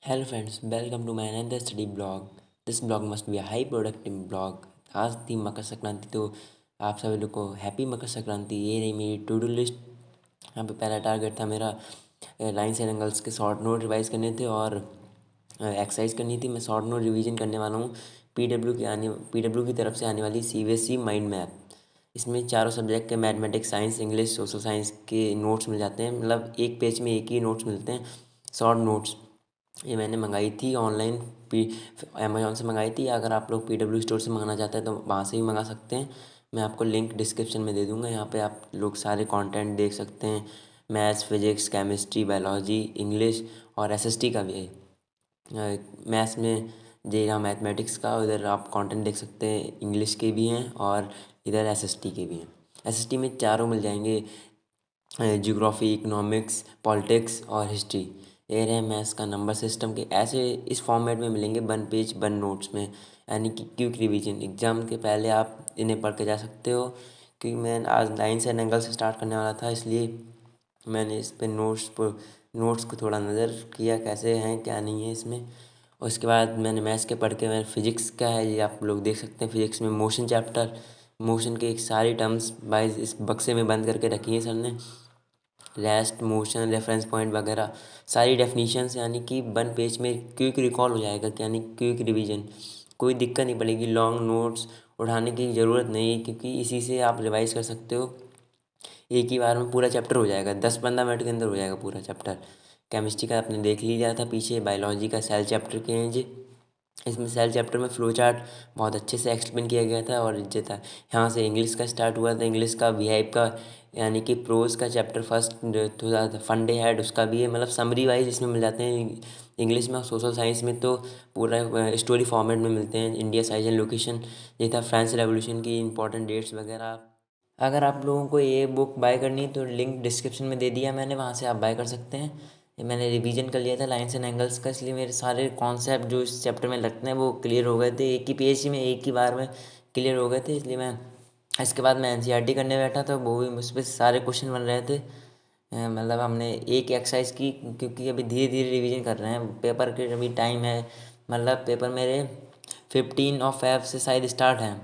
Hello friends, welcome to my another study blog. This blog must be a high productive blog. आज थी मकर संक्रांति, तो आप सभी लोग को हैप्पी मकर संक्रांति। ये रही मेरी टू डू लिस्ट। यहाँ पे पहला टारगेट था मेरा लाइन्स एंड एंगल्स के शॉर्ट नोट रिवाइज करने थे और एक्सरसाइज करनी थी। मैं शॉर्ट नोट रिवीजन करने वाला हूँ पीडब्ल्यू की तरफ से आने वाली सीबीएसई माइंड मैप। इसमें चारों सब्जेक्ट के mathematics, science, English, social science के नोट्स मिल जाते हैं। मतलब एक पेज में एक ही नोट्स मिलते हैं, शॉर्ट नोट्स। ये मैंने मंगाई थी ऑनलाइन, पी अमेज़ॉन से मंगाई थी। अगर आप लोग पीडब्ल्यू स्टोर से मंगाना चाहते हैं तो वहाँ से भी मंगा सकते हैं। मैं आपको लिंक डिस्क्रिप्शन में दे दूँगा। यहाँ पे आप लोग सारे कंटेंट देख सकते हैं। Maths, physics, chemistry, biology, English और एसएसटी का भी है। मैथ्स में जे रहा मैथमेटिक्स का, उधर आप कंटेंट देख सकते हैं। इंग्लिश के भी हैं और इधर एसएसटी के भी हैं। एसएसटी में चारों मिल जाएंगे, जियोग्राफी, इकोनॉमिक्स, पॉलिटिक्स और हिस्ट्री। ये रहे मैथ्स का नंबर सिस्टम के। ऐसे इस फॉर्मेट में मिलेंगे, 1 पेज 1 नोट्स में, यानी कि क्विक रिवीजन। एग्ज़ाम के पहले आप इन्हें पढ़ के जा सकते हो। क्योंकि मैं आज लाइन्स एंड एंगल से स्टार्ट करने वाला था, इसलिए मैंने इस पे नोट्स को थोड़ा नज़र किया, कैसे हैं क्या नहीं है इसमें। और उसके बाद मैंने मैथ्स के पढ़ के, मैंने फिजिक्स का है, ये आप लोग देख सकते हैं। फिजिक्स में मोशन चैप्टर, मोशन के एक सारी टर्म्स वाइज इस बक्से में बंद करके रखी है सर ने। रेस्ट, मोशन, रेफरेंस पॉइंट वगैरह सारी डेफिनीशंस, यानी कि 1 पेज में क्विक रिकॉल हो जाएगा, यानी क्विक रिवीजन। कोई दिक्कत नहीं पड़ेगी, लॉन्ग नोट्स उठाने की ज़रूरत नहीं है, क्योंकि इसी से आप रिवाइज कर सकते हो। एक ही बार में पूरा चैप्टर हो जाएगा, 10-15 मिनट के अंदर हो जाएगा पूरा चैप्टर। केमिस्ट्री का आपने देख लिया था पीछे, बायोलॉजी का सेल चैप्टर के हैं जी। इसमें सेल चैप्टर में फ्लो चार्ट बहुत अच्छे से एक्सप्लेन किया गया था। और जो था, यहाँ से इंग्लिश का स्टार्ट हुआ था। इंग्लिश का वीहाइप का, यानी कि प्रोज का चैप्टर फर्स्ट थोड़ा फंडे हैड, उसका भी है। मतलब समरी वाइज इसमें मिल जाते हैं इंग्लिश में। और सोशल साइंस में तो पूरा स्टोरी फॉर्मेट में मिलते हैं। इंडिया, साइज एंड लोकेशन, ये था फ्रांस रेवोल्यूशन की इंपॉर्टेंट डेट्स वगैरह। अगर आप लोगों को ये बुक बाय करनी है तो लिंक डिस्क्रिप्शन में दे दिया मैंने, वहाँ से आप बाय कर सकते हैं। ये मैंने रिवीजन कर लिया था लाइन्स एंड एंगल्स का, इसलिए मेरे सारे कॉन्सेप्ट जो इस चैप्टर में लगते हैं वो क्लियर हो गए थे। एक ही पेज में एक ही बार में क्लियर हो गए थे, इसलिए मैं इसके बाद मैं एनसीईआरटी करने बैठा था। वो भी मुझ पर सारे क्वेश्चन बन रहे थे। मतलब हमने एक एक्सरसाइज की, क्योंकि अभी धीरे धीरे रिवीजन कर रहे हैं। पेपर के अभी टाइम है, मतलब पेपर मेरे 15 से शायद स्टार्ट है,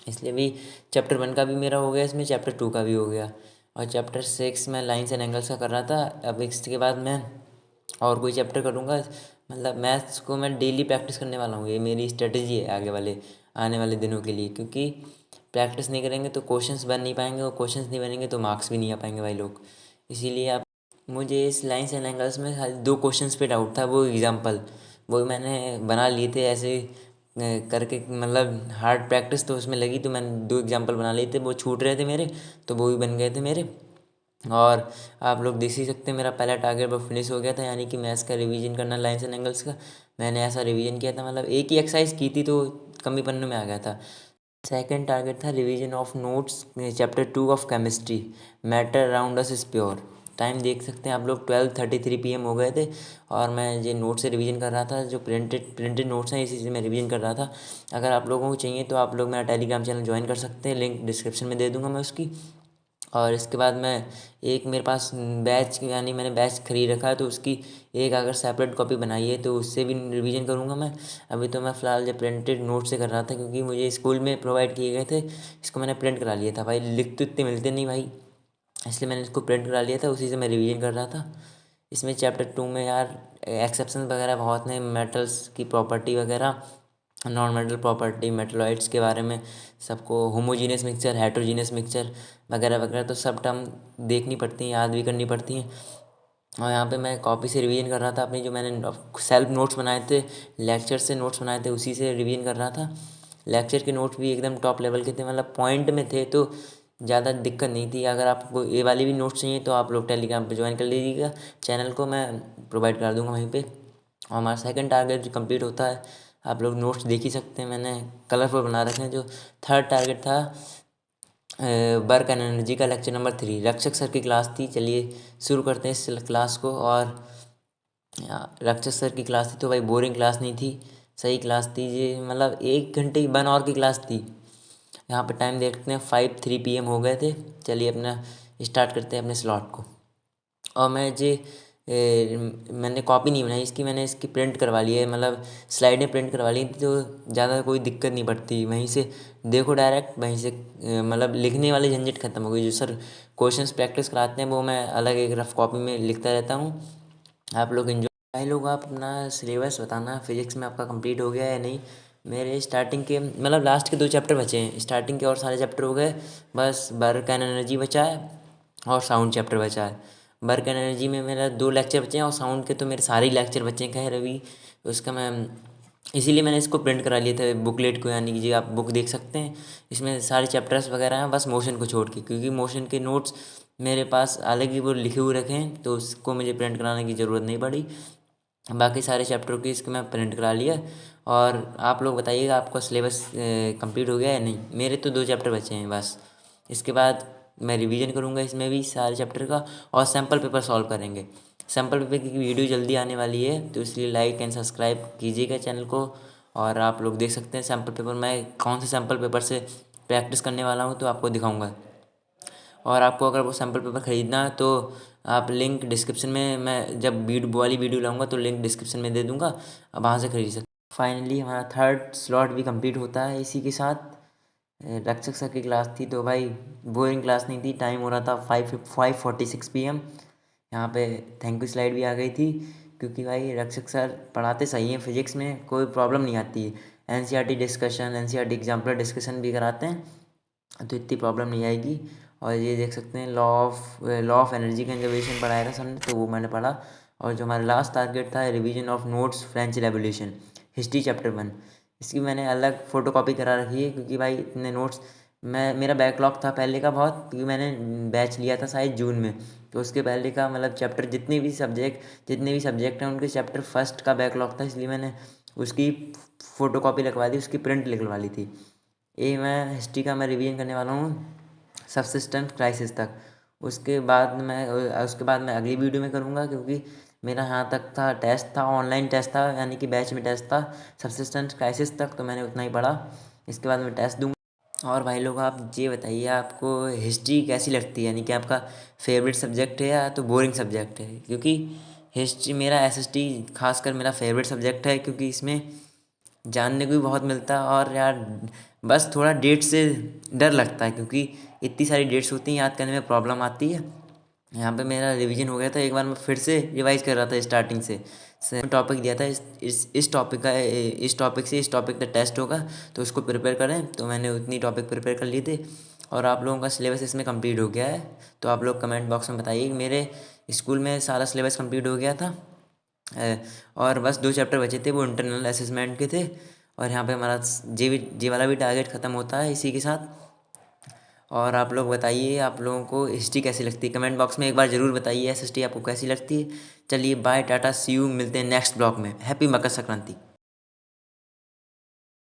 इसलिए भी चैप्टर 1 का भी मेरा हो गया, इसमें चैप्टर 2 का भी हो गया। और चैप्टर 6 मैं लाइन्स एंड एंगल्स का कर रहा था। अब इसके बाद मैं और कोई चैप्टर करूँगा। मतलब मैथ्स को मैं डेली प्रैक्टिस करने वाला हूँ, ये मेरी स्ट्रेटजी है आने वाले दिनों के लिए। क्योंकि प्रैक्टिस नहीं करेंगे तो क्वेश्चंस बन नहीं पाएंगे, और क्वेश्चंस नहीं बनेंगे तो मार्क्स भी नहीं आ पाएंगे भाई लोग। इसीलिए आप, मुझे इस लाइन्स एंड एंगल्स में खाली 2 क्वेश्चंस पे डाउट था, वो एग्जाम्पल वो मैंने बना लिए थे ऐसे करके। मतलब हार्ड प्रैक्टिस तो उसमें लगी, तो मैंने 2 एग्जाम्पल बना लिए थे, वो छूट रहे थे मेरे, तो वो भी बन गए थे मेरे। और आप लोग देख ही सकते हैं, मेरा पहला टारगेट वो फिनिश हो गया था, यानी कि मैथ्स का रिवीजन करना, लाइन्स एंड एंगल्स का। मैंने ऐसा रिवीजन किया था, मतलब एक ही एक्सरसाइज की थी तो कमी पन्नों में आ गया था। सेकंड टारगेट था revision of notes, chapter 2 of chemistry, matter around us is pure. Time देख सकते हैं आप लोग, 12:33 PM हो गए थे। और मैं ये नोट से रिवीजन कर रहा था, जो प्रिंटेड नोट्स हैं इसी से मैं रिवीजन कर रहा था। अगर आप लोगों को चाहिए तो आप लोग मेरा टेलीग्राम चैनल ज्वाइन कर सकते हैं, लिंक डिस्क्रिप्शन में दे दूंगा मैं उसकी। और इसके बाद मैं एक मेरे पास बैच, यानी मैंने बैच खरीद रखा है, तो उसकी एक अगर सेपरेट कॉपी बनाई है तो उससे भी रिवीजन करूँगा मैं। अभी तो मैं फ़िलहाल जो प्रिंटेड नोट से कर रहा था, क्योंकि मुझे स्कूल में प्रोवाइड किए गए थे। इसको मैंने प्रिंट करा लिया था भाई, लिख तो इतने मिलते नहीं भाई, इसलिए मैंने इसको प्रिंट करा लिया था, उसी से मैं रिवीजन कर रहा था। इसमें चैप्टर 2 में यार एक्सेप्शन वगैरह बहुत हैं, मेटल्स की प्रॉपर्टी वगैरह, नॉन मेटल प्रॉपर्टी, मेटलॉइड्स के बारे में सबको, होमोजीनियस मिक्सचर, हेट्रोजीनियस मिक्सचर वगैरह वगैरह, तो सब टर्म देखनी पड़ती हैं, याद भी करनी पड़ती हैं। और यहाँ पे मैं कॉपी से रिवीजन कर रहा था अपनी, जो मैंने सेल्फ नोट्स बनाए थे, लेक्चर से नोट्स बनाए थे, उसी से रिवीजन कर रहा था। लेक्चर के नोट्स भी एकदम टॉप लेवल के थे, मतलब पॉइंट में थे, तो ज़्यादा दिक्कत नहीं थी। अगर आपको ये वाली भी नोट्स चाहिए तो आप लोग टेलीग्राम पे ज्वाइन कर लीजिएगा, चैनल को मैं प्रोवाइड कर दूँगा वहीं पे। और हमारा सेकंड टारगेट जो कंप्लीट होता है, आप लोग नोट्स देख ही सकते हैं, मैंने कलरफुल बना रखे हैं। जो थर्ड टारगेट था, वर्क एंड एनर्जी का, लेक्चर नंबर 3, रक्षक सर की क्लास थी। चलिए शुरू करते हैं इस क्लास को। और रक्षक सर की क्लास थी तो भाई बोरिंग क्लास नहीं थी, सही क्लास थी ये। मतलब 1 घंटे 1 आवर की क्लास थी। यहाँ पे टाइम देखते हैं, 5:03 PM हो गए थे। चलिए अपना स्टार्ट करते हैं अपने स्लॉट को। और मैं ये मैंने कॉपी नहीं बनाई इसकी, मैंने इसकी प्रिंट करवा ली है, मतलब स्लाइडें प्रिंट करवा ली थी, तो ज़्यादा कोई दिक्कत नहीं पड़ती, वहीं से देखो डायरेक्ट, वहीं से मतलब लिखने वाली झंझट खत्म हो गई। जो सर क्वेश्चंस प्रैक्टिस कराते हैं वो मैं अलग एक रफ कॉपी में लिखता रहता हूँ। आप लोग एंजॉय। भाई लोग आप अपना सिलेबस बताना, फिजिक्स में आपका कंप्लीट हो गया है या नहीं। मेरे स्टार्टिंग के मतलब लास्ट के 2 चैप्टर बचे हैं, स्टार्टिंग के और सारे चैप्टर हो गए, बस वर्क एंड एनर्जी बचा है और साउंड चैप्टर बचा है। वर्क एंड एनर्जी में मेरा 2 लेक्चर बचे हैं और साउंड के तो मेरे सारे ही लेक्चर बचे हैं खैर अभी। उसका मैं इसीलिए मैंने इसको प्रिंट करा लिया था बुकलेट को, यानी कि जी आप बुक देख सकते हैं, इसमें सारे चैप्टर्स वगैरह हैं, बस मोशन को छोड़ के, क्योंकि मोशन के नोट्स मेरे पास अलग ही वो लिखे हुए रखे हैं, तो उसको मुझे प्रिंट कराने की ज़रूरत नहीं पड़ी। बाकी सारे चैप्टरों की इसको मैं प्रिंट करा लिया। और आप लोग बताइएगा आपका सिलेबस कंप्लीट हो गया या नहीं। मेरे तो 2 चैप्टर बचे हैं बस, इसके बाद मैं रिवीजन करूँगा इसमें भी सारे चैप्टर का, और सैम्पल पेपर सॉल्व करेंगे। सैम्पल पेपर की वीडियो जल्दी आने वाली है, तो इसलिए लाइक एंड सब्सक्राइब कीजिएगा चैनल को। और आप लोग देख सकते हैं सैम्पल पेपर, मैं कौन से सैम्पल पेपर से प्रैक्टिस करने वाला हूँ तो आपको दिखाऊँगा। और आपको अगर वो सैम्पल पेपर ख़रीदना है तो आप लिंक डिस्क्रिप्शन में, मैं जब वो वाली वीडियो लाऊंगा तो लिंक डिस्क्रिप्शन में दे दूंगा, आप वहाँ से खरीद सकते। फाइनली हमारा 3rd स्लॉट भी कंप्लीट होता है इसी के साथ। रक्षक सर की क्लास थी तो भाई बोरिंग क्लास नहीं थी, टाइम हो रहा था 5:46 PM। यहाँ पे थैंक यू स्लाइड भी आ गई थी, क्योंकि भाई रक्षक सर पढ़ाते सही हैं, फिजिक्स में कोई प्रॉब्लम नहीं आती है। NCERT discussion, NCERT exemplar discussion भी कराते हैं, तो इतनी प्रॉब्लम नहीं आएगी। और ये देख सकते हैं लॉ ऑफ एनर्जी कंजर्वेशन पढ़ाया था सर ने, तो वो मैंने पढ़ा। और जो हमारा लास्ट टारगेट था revision of notes French revolution history chapter 1, इसकी मैंने अलग फ़ोटो कॉपी करा रखी है, क्योंकि भाई इतने नोट्स मेरा बैकलॉग था पहले का बहुत, क्योंकि मैंने बैच लिया था शायद जून में, तो उसके पहले का मतलब चैप्टर जितने भी सब्जेक्ट हैं उनके चैप्टर फर्स्ट का बैकलॉग था, इसलिए मैंने उसकी फ़ोटो कॉपी लगवा दी, उसकी प्रिंट लिखवा ली थी। ये मैं हिस्ट्री का मैं रिवीजन करने वाला हूँ सबसिस्टेंस क्राइसिस तक। उसके बाद मैं अगली वीडियो में करूँगा, क्योंकि मेरा यहाँ तक था, टेस्ट था, ऑनलाइन टेस्ट था, यानी कि बैच में टेस्ट था सबसिस्टेंस क्राइसिस तक, तो मैंने उतना ही पढ़ा। इसके बाद मैं टेस्ट दूँगा। और भाई लोग आप ये बताइए आपको हिस्ट्री कैसी लगती है, यानी कि आपका फेवरेट सब्जेक्ट है या तो बोरिंग सब्जेक्ट है। क्योंकि हिस्ट्री मेरा SST खासकर मेरा फेवरेट सब्जेक्ट है, क्योंकि इसमें जानने को भी बहुत मिलता है। और यार बस थोड़ा डेट से डर लगता है, क्योंकि इतनी सारी डेट्स होती हैं, याद करने में प्रॉब्लम आती है। यहाँ पे मेरा रिवीजन हो गया था, एक बार मैं फिर से रिवाइज कर रहा था स्टार्टिंग से टॉपिक दिया था, इस टॉपिक से इस टॉपिक तक टेस्ट होगा, तो उसको प्रिपेयर करें, तो मैंने उतनी टॉपिक प्रिपेयर कर लिए थे। और आप लोगों का सिलेबस इसमें कंप्लीट हो गया है, तो आप लोग कमेंट बॉक्स में बताइए। मेरे स्कूल में सारा सिलेबस कंप्लीट हो गया था, और बस 2 चैप्टर बचे थे, वो इंटरनल असेसमेंट के थे। और यहाँ पे हमारा जे वाला भी टारगेट ख़त्म होता है इसी के साथ। और आप लोग बताइए आप लोगों को हिस्ट्री कैसी लगती है, कमेंट बॉक्स में एक बार ज़रूर बताइए SST आपको कैसी लगती है। चलिए बाय टाटा, सी यू, मिलते हैं नेक्स्ट ब्लॉग में। हैप्पी मकर संक्रांति।